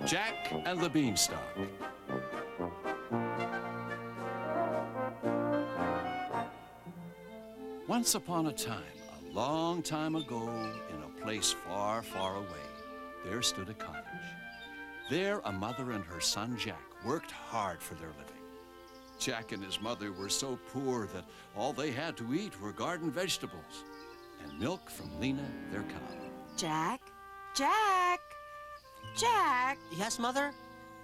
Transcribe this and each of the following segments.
Jack and the Beanstalk. Once upon a time, a long time ago, in a place far, far away, there stood a cottage. There, a mother and her son, Jack, worked hard for their living. Jack and his mother were so poor that all they had to eat were garden vegetables and milk from Lena, their cow. Jack? Jack! Jack! Yes, Mother?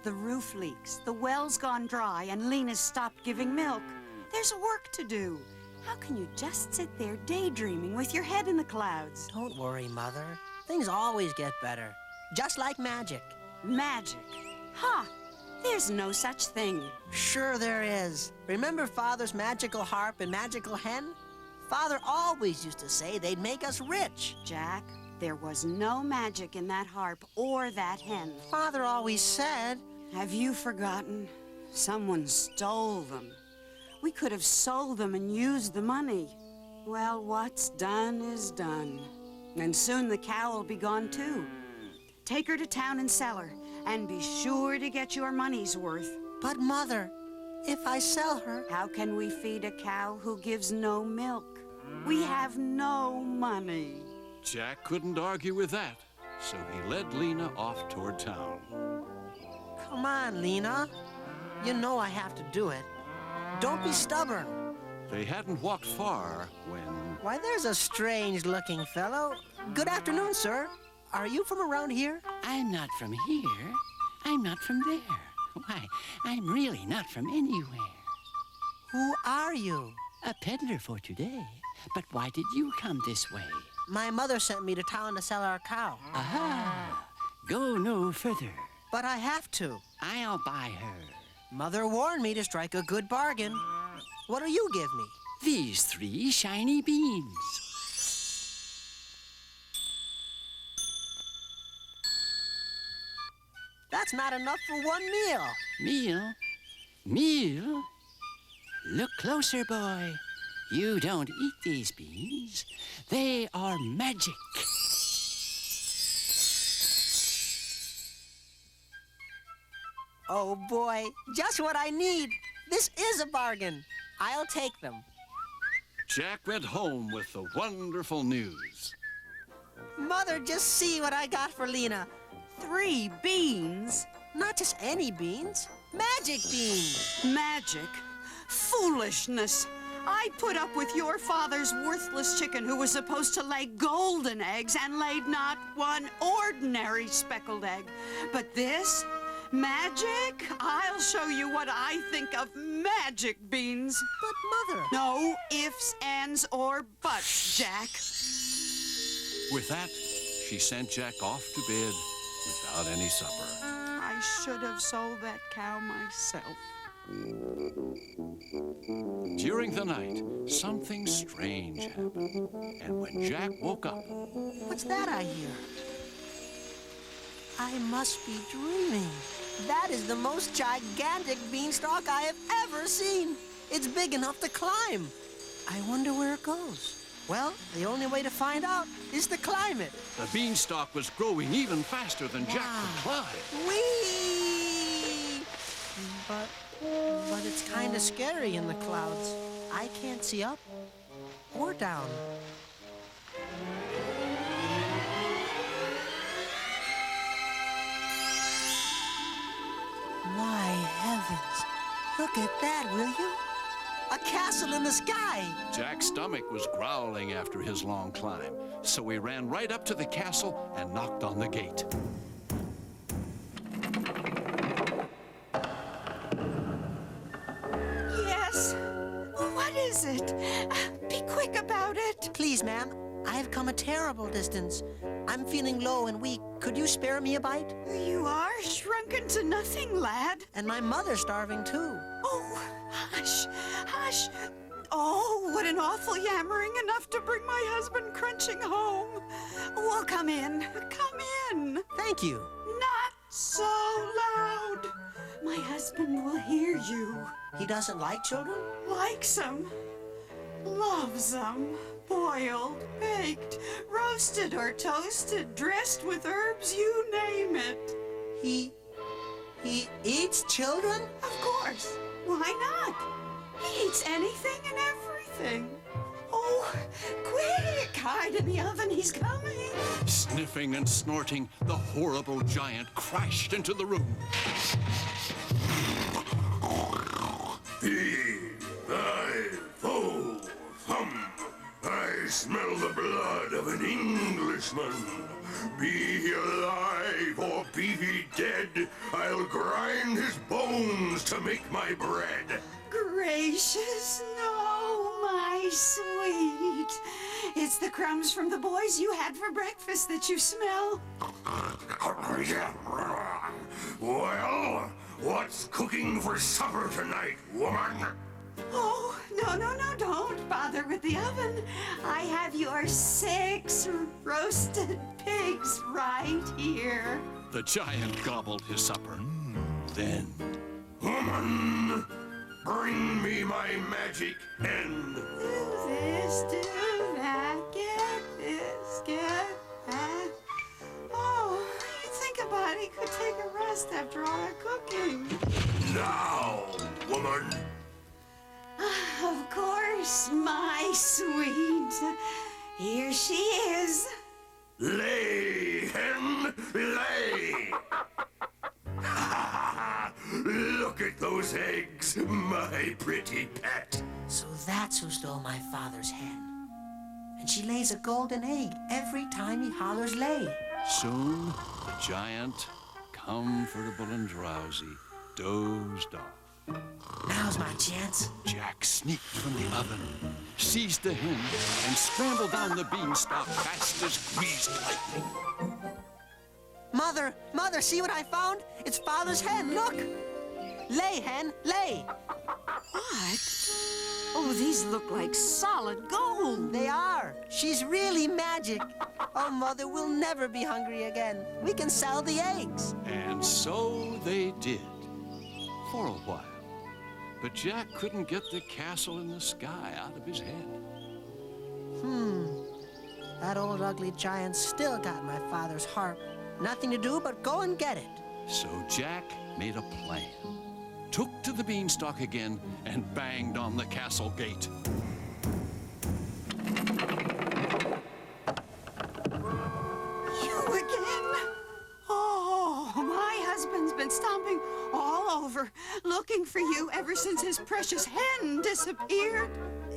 The roof leaks, the well's gone dry, and Lena's stopped giving milk. There's work to do. How can you just sit there daydreaming with your head in the clouds? Don't worry, Mother. Things always get better. Just like magic. Magic? Ha! There's no such thing. Sure there is. Remember Father's magical harp and magical hen? Father always used to say they'd make us rich. Jack, there was no magic in that harp or that hen. Father always said... Have you forgotten? Someone stole them. We could have sold them and used the money. Well, what's done is done. And soon the cow will be gone too. Take her to town and sell her, and be sure to get your money's worth. But, Mother, if I sell her... How can we feed a cow who gives no milk? We have no money. Jack couldn't argue with that, so he led Lena off toward town. Come on, Lena. You know I have to do it. Don't be stubborn. They hadn't walked far when... Why, there's a strange-looking fellow. Good afternoon, sir. Are you from around here? I'm not from here. I'm not from there. Why, I'm really not from anywhere. Who are you? A peddler for today. But why did you come this way? My mother sent me to town to sell our cow. Aha! Go no further. But I have to. I'll buy her. Mother warned me to strike a good bargain. What'll you give me? These 3 shiny beans. That's not enough for one meal. Meal? Meal? Look closer, boy. You don't eat these beans. They are magic. Oh, boy, just what I need. This is a bargain. I'll take them. Jack went home with the wonderful news. Mother, just see what I got for Lena. 3 beans? Not just any beans. Magic beans. Magic? Foolishness. I put up with your father's worthless chicken who was supposed to lay golden eggs and laid not one ordinary speckled egg. But this? Magic? I'll show you what I think of magic beans. But, Mother... No ifs, ands, or buts, Jack. With that, she sent Jack off to bed without any supper. I should have sold that cow myself. During the night, something strange happened. And when Jack woke up... What's that I hear? I must be dreaming. That is the most gigantic beanstalk I have ever seen. It's big enough to climb. I wonder where it goes. Well, the only way to find out is to climb it. The beanstalk was growing even faster than Jack could climb. Whee! But it's kind of scary in the clouds. I can't see up or down. My heavens, look at that, will you? A castle in the sky. Jack's stomach was growling after his long climb, so he ran right up to the castle and knocked on the gate. Yes? What is it? Be quick about it. Please, ma'am, I have come a terrible distance. I'm feeling low and weak. Could you spare me a bite? You are shrunken to nothing, lad. And my mother's starving, too. Oh, hush, hush. Oh, what an awful yammering, enough to bring my husband crunching home. Well, come in, come in. Thank you. Not so loud. My husband will hear you. He doesn't like children? Likes them, loves them. Boiled, baked, roasted or toasted, dressed with herbs, you name it. He He eats children? Of course. Why not? He eats anything and everything. Oh, quick! Hide in the oven, he's coming. Sniffing and snorting, the horrible giant crashed into the room. I smell the blood of an Englishman. Be he alive or be he dead, I'll grind his bones to make my bread. Gracious, no, my sweet. It's the crumbs from the boys you had for breakfast that you smell. Well, what's cooking for supper tonight, woman? Oh, no, don't bother with the oven. I have your 6 roasted pigs right here. The giant gobbled his supper. Then, Woman, bring me my magic hen. Do this, do that, get this, get that. Oh, you think about it, he could take a rest after all that cooking. Now, woman. Of course, my sweet. Here she is. Lay, hen, lay! Look at those eggs, my pretty pet. So that's who stole my father's hen. And she lays a golden egg every time he hollers lay. soon the giant, comfortable and drowsy, dozed off. Now's my chance. Jack sneaked from the oven, seized the hen, and scrambled down the beanstalk fast as greased lightning. Mother, see what I found? It's Father's hen, look! Lay, hen, lay! What? Oh, these look like solid gold. They are. She's really magic. Oh, Mother, we'll never be hungry again. We can sell the eggs. And so they did, for a while. But Jack couldn't get the castle in the sky out of his head. That old ugly giant still got my father's harp. Nothing to do but go and get it. So Jack made a plan, took to the beanstalk again, and banged on the castle gate. You again? Oh, my husband's been stomping all over, looking for you ever since his precious hen disappeared.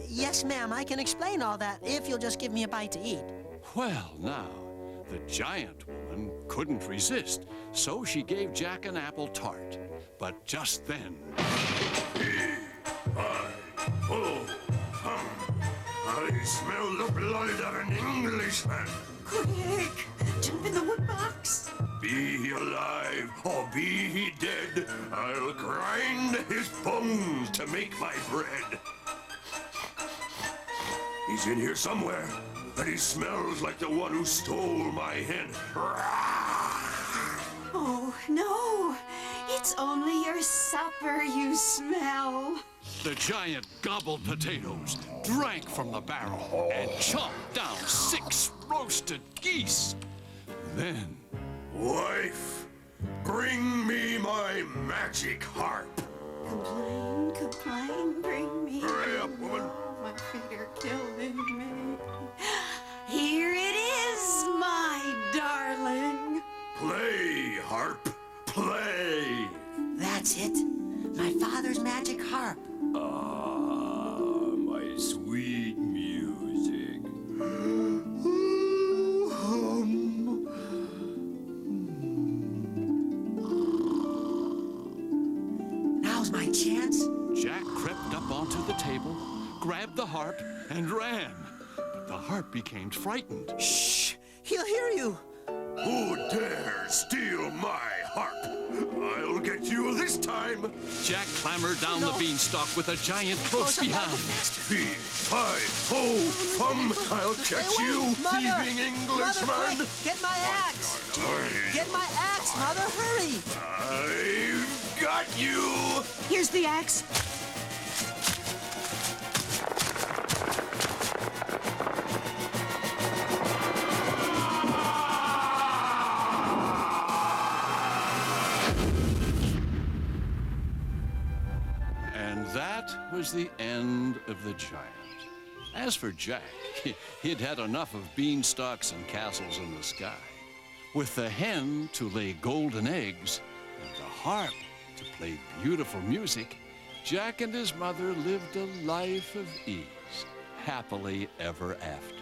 Yes, ma'am, I can explain all that if you'll just give me a bite to eat. Well, now, the giant woman couldn't resist, so she gave Jack an apple tart. But just then, I smell the blood of an Englishman. Quick, jump in the woodbox. Be he alive or be he dead, I'll grind his bones to make my bread. He's in here somewhere, and he smells like the one who stole my hen. Oh, no, it's only your supper you smell. the giant gobbled potatoes, drank from the barrel, and chomped down 6 roasted geese. Then, Wife, bring me my magic harp. Complain, complain, bring me. Hurry up, woman. Oh, my feet are killing me. Here it is, my darling. Play, harp, play. That's it. My father's magic harp. Ah, my sweet music. Now's my chance. Jack crept up onto the table, grabbed the harp, and ran. But the harp became frightened. Shh! He'll hear you. Who dares steal my harp? I'll get you this time. Jack clambered down the beanstalk with a giant close behind. Fee, fi, ho, fum, I'll catch you, thieving Englishman. Mother, quick, get my axe. Get my axe, Mother, hurry. I've got you. Here's the axe. was the end of the giant. As for Jack, he'd had enough of beanstalks and castles in the sky. With the hen to lay golden eggs and the harp to play beautiful music, Jack and his mother lived a life of ease, happily ever after.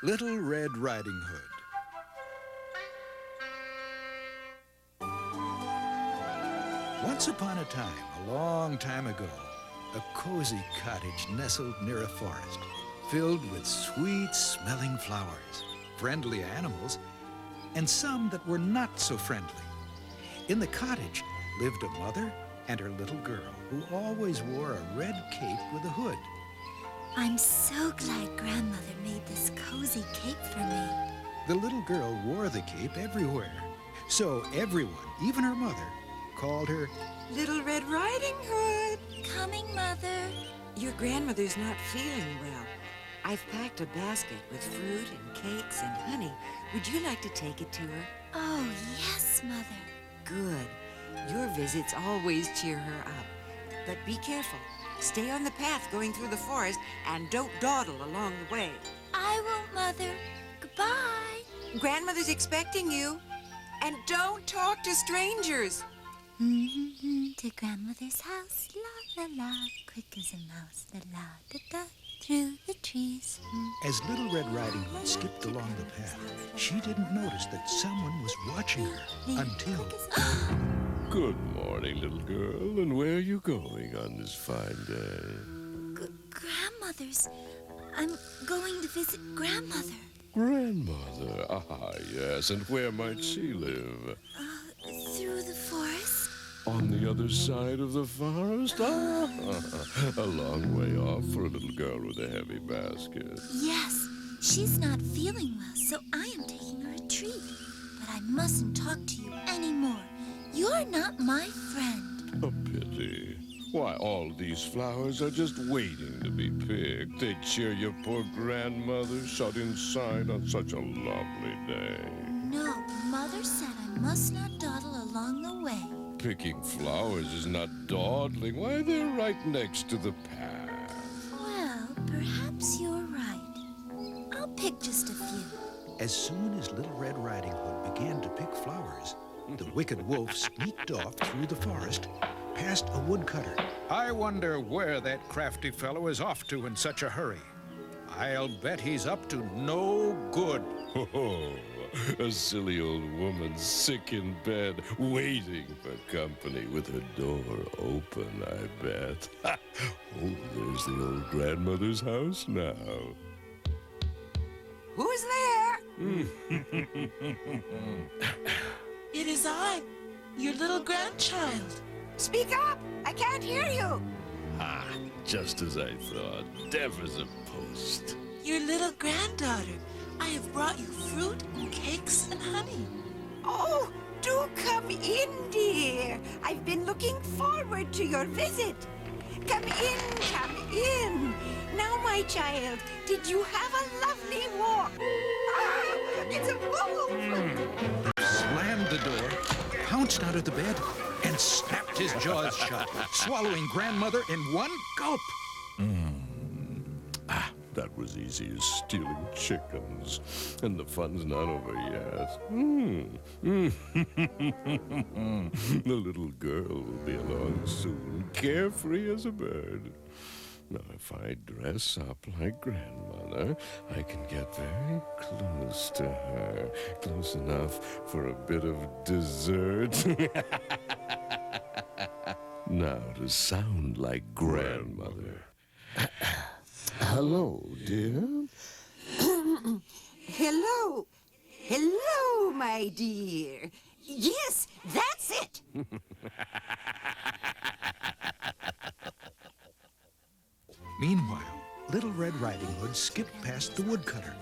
Little Red Riding Hood. Once upon a time, a long time ago, a cozy cottage nestled near a forest, filled with sweet-smelling flowers, friendly animals, and some that were not so friendly. In the cottage lived a mother and her little girl who always wore a red cape with a hood. I'm so glad Grandmother made this cozy cape for me. The little girl wore the cape everywhere, so everyone, even her mother, called her Little Red Riding Hood. Coming, Mother. Your grandmother's not feeling well. I've packed a basket with fruit and cakes and honey. Would you like to take it to her? Oh, yes, Mother. Good. Your visits always cheer her up. But be careful. Stay on the path going through the forest and don't dawdle along the way. I won't, Mother. Goodbye. Grandmother's expecting you. And don't talk to strangers. To Grandmother's house, la la la, quick as a mouse, la la da da, through the trees. As Little Red Riding Hood skipped along the path, she didn't notice that someone was watching her until... Good morning, little girl. And where are you going on this fine day? Grandmother's. I'm going to visit Grandmother. Grandmother. Ah, yes. And where might she live? Through the forest? On the other side of the forest? Ah, a long way off for a little girl with a heavy basket. Yes, she's not feeling well, so I am taking her a treat. But I mustn't talk to you anymore. You're not my friend. A pity. Why, all these flowers are just waiting to be picked. They cheer your poor grandmother shut inside on such a lovely day. No, Mother said I must not dawdle along the way. Picking flowers is not dawdling. Why, they're right next to the path. Well, perhaps you're right. I'll pick just a few. As soon as Little Red Riding Hood began to pick flowers, the wicked wolf sneaked off through the forest, past a woodcutter. I wonder where that crafty fellow is off to in such a hurry. I'll bet he's up to no good. Oh, a silly old woman sick in bed, waiting for company with her door open, I bet. Oh, there's the old grandmother's house now. Who's there? It is I, your little grandchild. Speak up! I can't hear you. Ah, just as I thought. Deaf as a post. Your little granddaughter. I have brought you fruit and cakes and honey. Oh, do come in, dear. I've been looking forward to your visit. Come in, come in. Now, my child, did you have a lovely walk? Ah, it's a wolf! Slammed the door, pounced out of the bed, and snapped his jaws shut, swallowing Grandmother in one gulp. That was easy as stealing chickens. And the fun's not over yet. The little girl will be along soon, carefree as a bird. Now, if I dress up like Grandmother, I can get very close to her. Close enough for a bit of dessert. Now to sound like Grandmother. Hello, dear. Hello. Hello, my dear. Yes, that's it. Meanwhile, Little Red Riding Hood skipped past the woodcutter.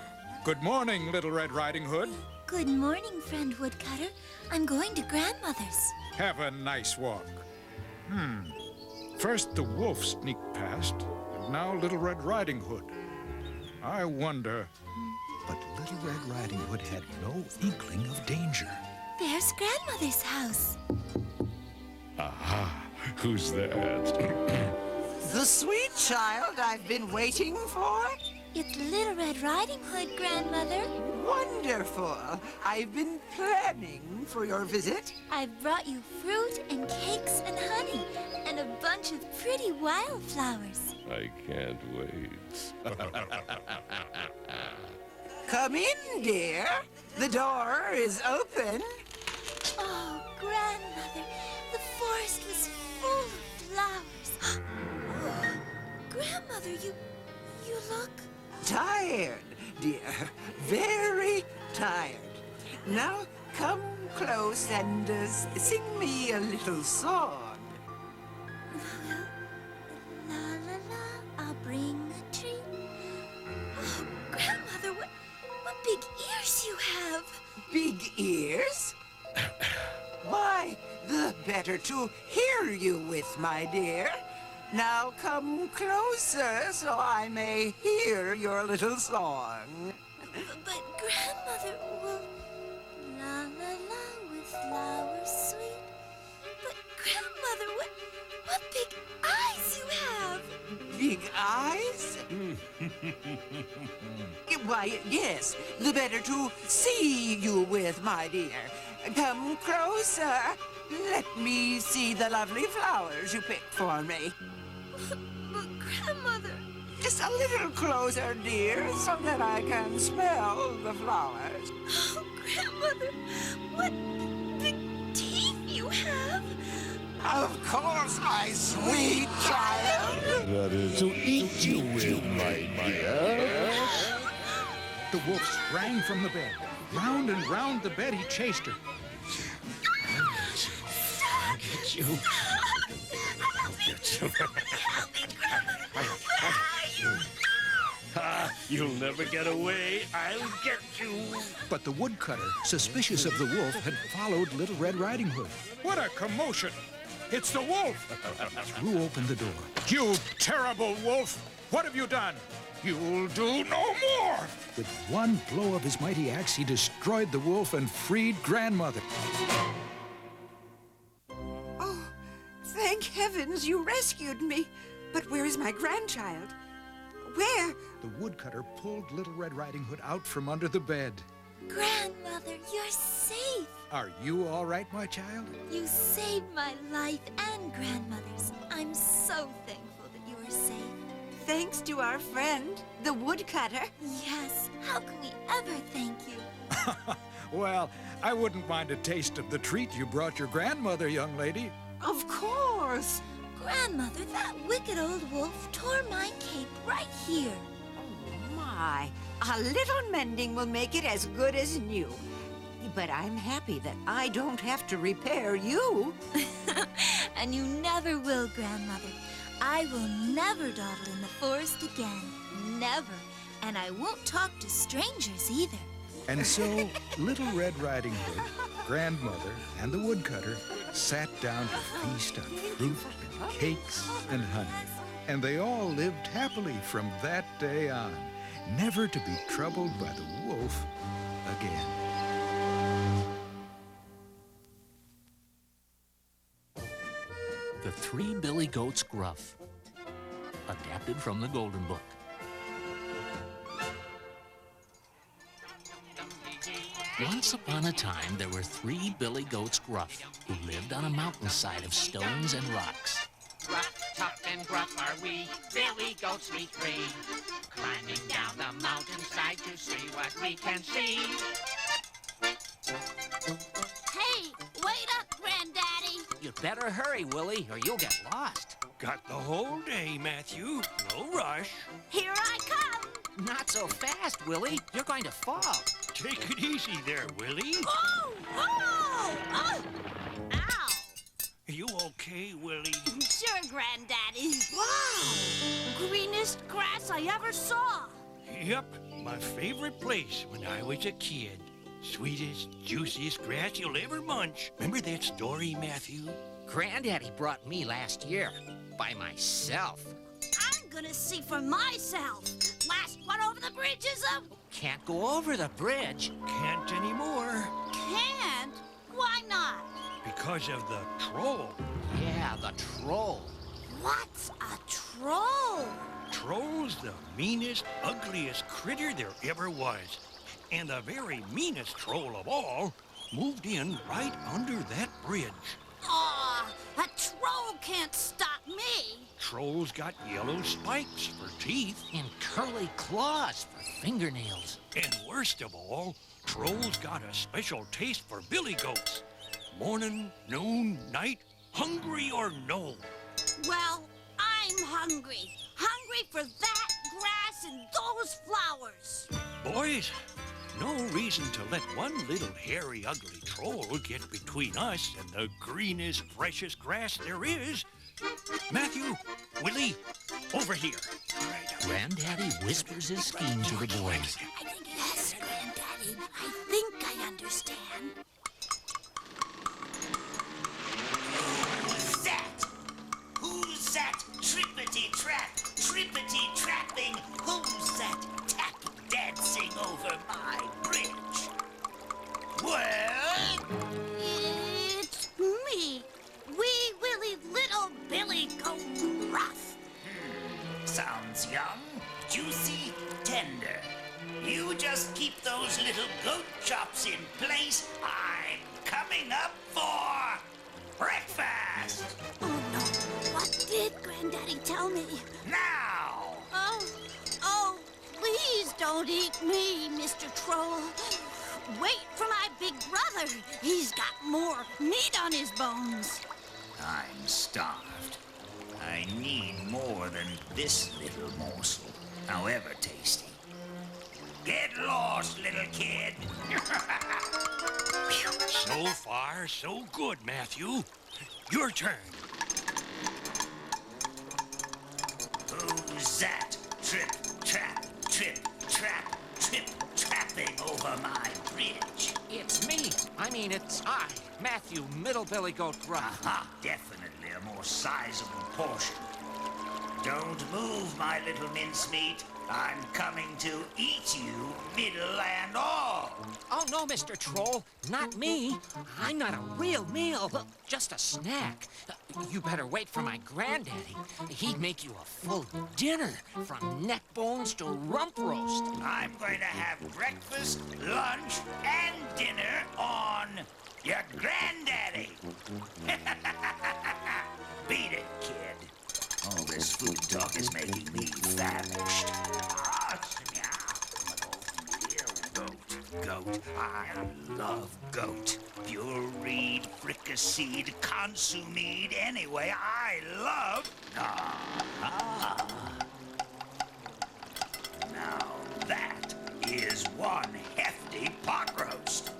Good morning, Little Red Riding Hood. Good morning, friend Woodcutter. I'm going to Grandmother's. Have a nice walk. First the wolf sneaked past, and now Little Red Riding Hood. I wonder... But Little Red Riding Hood had no inkling of danger. There's Grandmother's house. Aha! Who's that? The sweet child I've been waiting for? It's Little Red Riding Hood, Grandmother. Wonderful. I've been planning for your visit. I've brought you fruit and cakes and honey and a bunch of pretty wildflowers. I can't wait. Come in, dear. The door is open. Oh, Grandmother, the forest was full of flowers. Grandmother, you look... Tired, dear. Very tired. Now come close and sing me a little song. La la la, I'll bring a treat. Oh, Grandmother, what big ears you have. Big ears? Why, the better to hear you with, my dear. Now come closer so I may hear your little song. But Grandmother will... La la la with flowers sweet. But Grandmother, what big eyes you have. Big eyes? Why, yes, the better to see you with, my dear. Come closer. Let me see the lovely flowers you picked for me. But Grandmother... Just a little closer, dear, so that I can smell the flowers. Oh, Grandmother, what big teeth you have. Of course, my sweet child. That is to eat you with, my dear. The wolf sprang from the bed. Round and round the bed he chased her. I'll get you. I'll get you. Help me, Grandmother. Where are you? Ha! You'll never get away. I'll get you. But the woodcutter, suspicious of the wolf, had followed Little Red Riding Hood. What a commotion! It's the wolf! Threw open the door. You terrible wolf! What have you done? You'll do no more! With one blow of his mighty axe, he destroyed the wolf and freed Grandmother. Oh, thank heavens you rescued me. But where is my grandchild? Where? The woodcutter pulled Little Red Riding Hood out from under the bed. Grandmother, you're safe. Are you all right, my child? You saved my life and Grandmother's. I'm so thankful that you are safe. Thanks to our friend, the woodcutter. Yes, how can we ever thank you? Well, I wouldn't mind a taste of the treat you brought your grandmother, young lady. Of course. Grandmother, that wicked old wolf tore my cape right here. Oh, my. A little mending will make it as good as new. But I'm happy that I don't have to repair you. And you never will, Grandmother. I will never dawdle in the forest again. Never. And I won't talk to strangers either. And so, Little Red Riding Hood, Grandmother, and the woodcutter sat down to feast on fruit and cakes and honey. And they all lived happily from that day on, never to be troubled by the wolf again. The Three Billy Goats Gruff, adapted from the Golden Book. Once upon a time, there were 3 Billy Goats Gruff who lived on a mountainside of stones and rocks. Gruff, tough, and gruff are we, Billy Goats we 3, climbing down the mountainside to see what we can see. Hey, wait up, Granddaddy. You'd better hurry, Willie, or you'll get lost. Got the whole day, Matthew. No rush. Here I come. Not so fast, Willie. You're going to fall. Take it easy there, Willie. Oh! Oh! Oh! Ow! Are you okay, Willie? Sure, Granddaddy. Wow! Greenest grass I ever saw. Yep, my favorite place when I was a kid. Sweetest, juiciest grass you'll ever munch. Remember that story, Matthew? Granddaddy brought me last year, by myself. I'm gonna see for myself. Last one over the bridge is a... Can't go over the bridge. Can't anymore. Can't? Why not? Because of the troll. Yeah, the troll. What's a troll? Troll's the meanest, ugliest critter there ever was. And the very meanest troll of all moved in right under that bridge. Aw, a troll can't stop me. Trolls got yellow spikes for teeth. And curly claws for fingernails. And worst of all, trolls got a special taste for billy goats. Morning, noon, night, hungry or no. Well, I'm hungry. Hungry for that grass and those flowers. Boys, no reason to let one little hairy, ugly troll get between us and the greenest, freshest grass there is. Matthew, Willie, over here. Granddaddy whispers his scheme to the boys. I think yes, Granddaddy. I think I understand. Who's that? Who's that? Trippity-trapping. Who's that tap dancing over my bridge? Well? It's me, wee willy little Billy Goat Gruff. Sounds young, juicy, tender. You just keep those little goat chops in place. I'm coming up for breakfast. Oh no, what did Granddaddy tell me? Now! Oh, please don't eat me, Mr. Troll. Wait for my big brother. He's got more meat on his bones. I'm starved. I need more than this little morsel, however tasty. Get lost, little kid. So far, so good, Matthew. Your turn. Who's that? Tripping over my bridge. It's me. It's I, Matthew, Middle Billy Goat Gruff. Aha, definitely a more sizable portion. Don't move, my little mincemeat. I'm coming to eat you, middle and all. Oh, no, Mr. Troll. Not me. I'm not a real meal, just a snack. You better wait for my granddaddy. He'd make you a full dinner, from neck bones to rump roast. I'm going to have breakfast, lunch, and dinner on your granddaddy. Beat it, kid. All this food talk is making me famished. Goat. I love goat. Pureed, fricasseed, consumed. Anyway, I love... Now that is one hefty pot roast.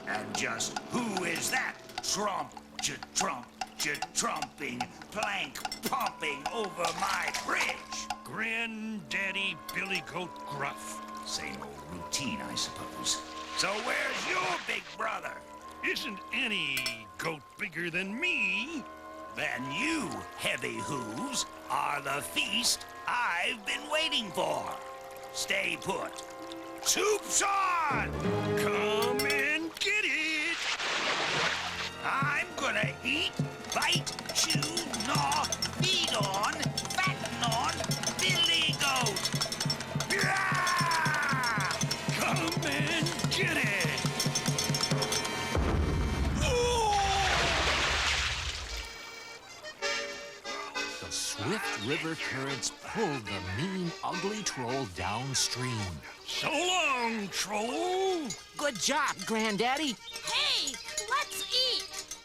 And just who is that? Trumping, plank pumping over my bridge. Granddaddy Billy Goat Gruff. Same old routine, I suppose. So where's your big brother? Isn't any goat bigger than me? Then you, heavy hooves, are the feast I've been waiting for. Stay put. Soup's on! Come and get it! I'm gonna eat, bite, chew, gnaw, feed on, fatten on, Billy Goat. Yeah! Come and get it! The swift river currents pulled the mean, ugly troll downstream. So long, troll! Good job, Granddaddy. Hey, let's eat.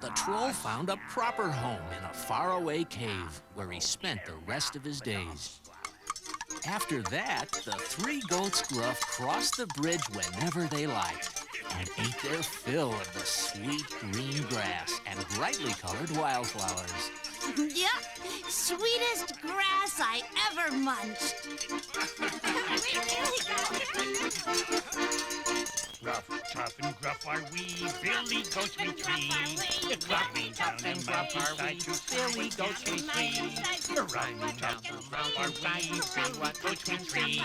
The troll found a proper home in a faraway cave where he spent the rest of his days. After that, the three goats Gruff crossed the bridge whenever they liked and ate their fill of the sweet green grass and brightly colored wildflowers. Yep, sweetest grass I ever munched. Rough, tough and gruff are we, Billy Goat we three. Climbing down the mountainside to Billy Goat we three. Riding down the mountainside to see what goats we three.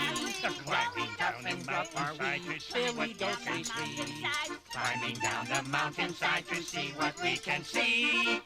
Climbing down the mountainside to see what goats we three. Climbing down the mountainside to see what we can see.